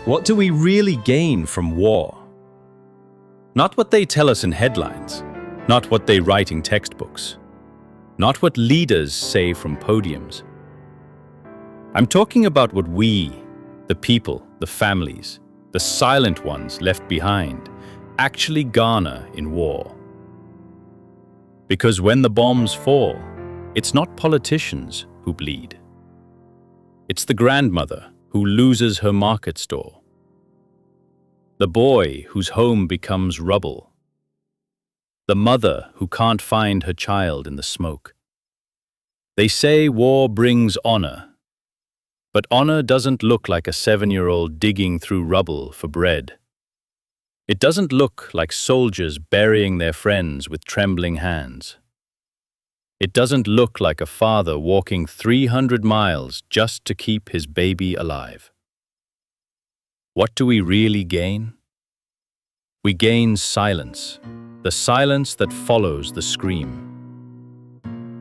What do we really gain from war? Not what they tell us in headlines, not what they write in textbooks, not what leaders say from podiums. I'm talking about what we, the people, the families, the silent ones left behind, actually garner in war. Because when the bombs fall, it's not politicians who bleed. It's the grandmother who loses her market stall, the boy whose home becomes rubble, the mother who can't find her child in the smoke. They say war brings honor, but honor doesn't look like a 7-year-old digging through rubble for bread. It doesn't look like soldiers burying their friends with trembling hands. It doesn't look like a father walking 300 miles just to keep his baby alive. What do we really gain? We gain silence, the silence that follows the scream.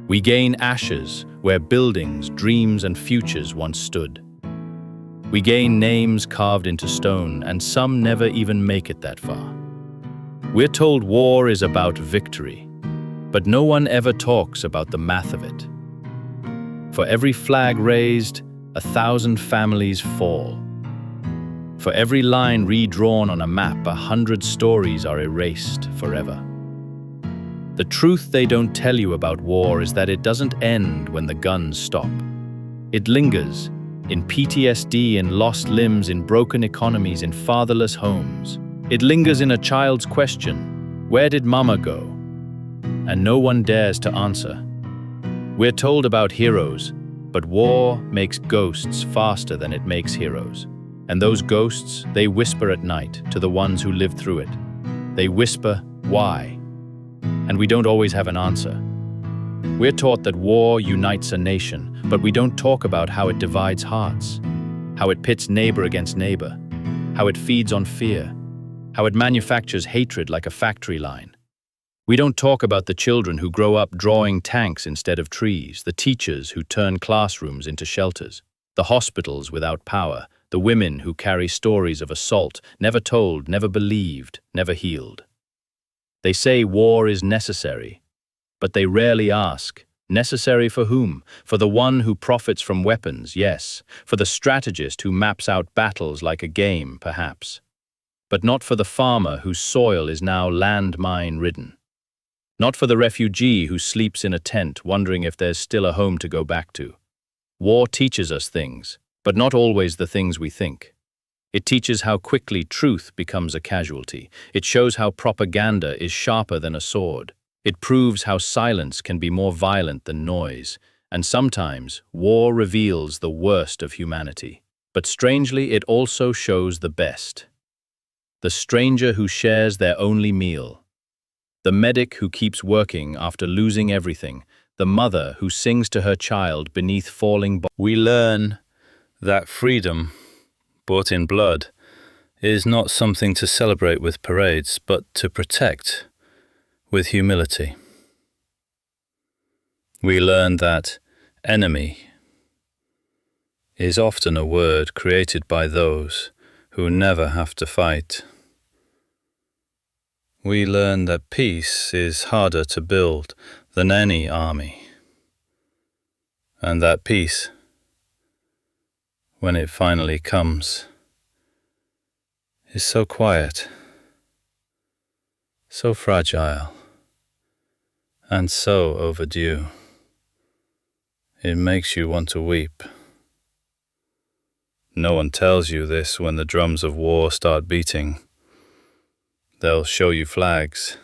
We gain ashes where buildings, dreams, and futures once stood. We gain names carved into stone, and some never even make it that far. We're told war is about victory, but no one ever talks about the math of it. For every flag raised, 1,000 families fall. For every line redrawn on a map, 100 stories are erased forever. The truth they don't tell you about war is that it doesn't end when the guns stop. It lingers in PTSD, in lost limbs, in broken economies, in fatherless homes. It lingers in a child's question, "Where did mama go?" And no one dares to answer. We're told about heroes, but war makes ghosts faster than it makes heroes. And those ghosts, they whisper at night to the ones who lived through it. They whisper, "Why?" And we don't always have an answer. We're taught that war unites a nation, but we don't talk about how it divides hearts, how it pits neighbor against neighbor, how it feeds on fear, how it manufactures hatred like a factory line. We don't talk about the children who grow up drawing tanks instead of trees, the teachers who turn classrooms into shelters, the hospitals without power, the women who carry stories of assault, never told, never believed, never healed. They say war is necessary, but they rarely ask, necessary for whom? For the one who profits from weapons, yes. For the strategist who maps out battles like a game, perhaps. But not for the farmer whose soil is now landmine-ridden. Not for the refugee who sleeps in a tent wondering if there's still a home to go back to. War teaches us things, but not always the things we think. It teaches how quickly truth becomes a casualty. It shows how propaganda is sharper than a sword. It proves how silence can be more violent than noise. And sometimes, war reveals the worst of humanity. But strangely, it also shows the best. The stranger who shares their only meal. The medic who keeps working after losing everything. The mother who sings to her child beneath falling bombs. We learn that freedom, bought in blood, is not something to celebrate with parades, but to protect with humility. We learn that enemy is often a word created by those who never have to fight. We learn that peace is harder to build than any army, and that peace, when it finally comes, is so quiet, so fragile, and so overdue. It makes you want to weep. No one tells you this when the drums of war start beating. They'll show you flags.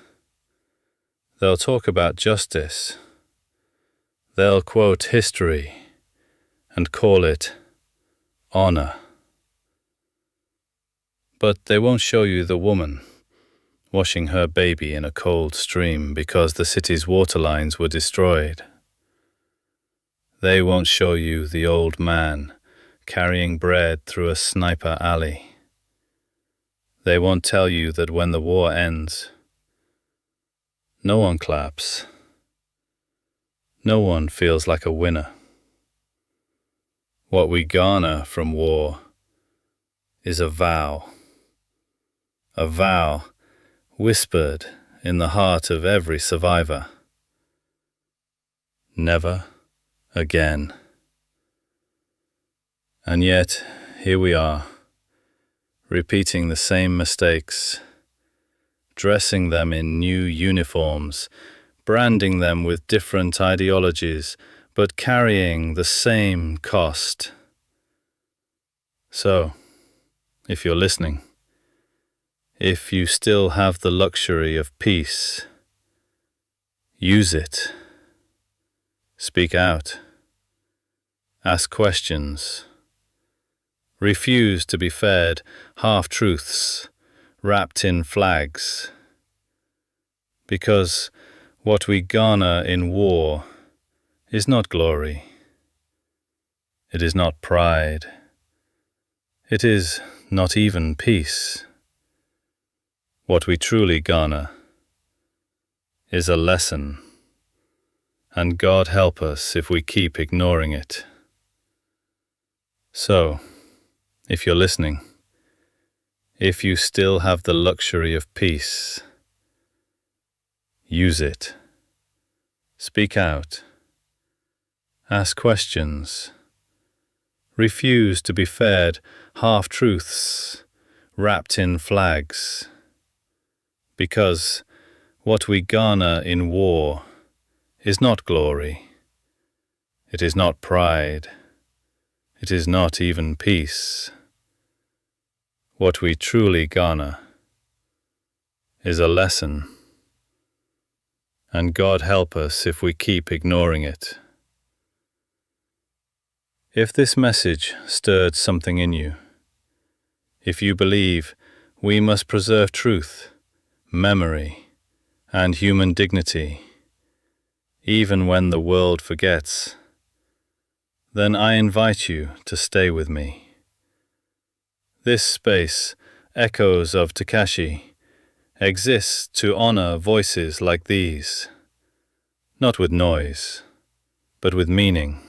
They'll talk about justice. They'll quote history and call it honor. But they won't show you the woman washing her baby in a cold stream because the city's water lines were destroyed. They won't show you the old man carrying bread through a sniper alley. They won't tell you that when the war ends, no one claps. No one feels like a winner. What we garner from war is a vow whispered in the heart of every survivor. Never again. And yet, here we are, repeating the same mistakes, dressing them in new uniforms, branding them with different ideologies, but carrying the same cost. So, if you're listening, if you still have the luxury of peace, use it. Speak out. Ask questions. Refuse to be fed half-truths wrapped in flags. Because what we garner in war is not glory. It is not pride. It is not even peace. What we truly garner is a lesson, and God help us if we keep ignoring it. So, if you're listening, if you still have the luxury of peace, use it. Speak out. Ask questions. Refuse to be fed half-truths wrapped in flags. Because what we garner in war is not glory. It is not pride. It is not even peace. What we truly garner is a lesson, and God help us if we keep ignoring it. If this message stirred something in you, if you believe we must preserve truth, memory, and human dignity, even when the world forgets, then I invite you to stay with me. This space, echoes of Takashi, exists to honor voices like these, not with noise, but with meaning.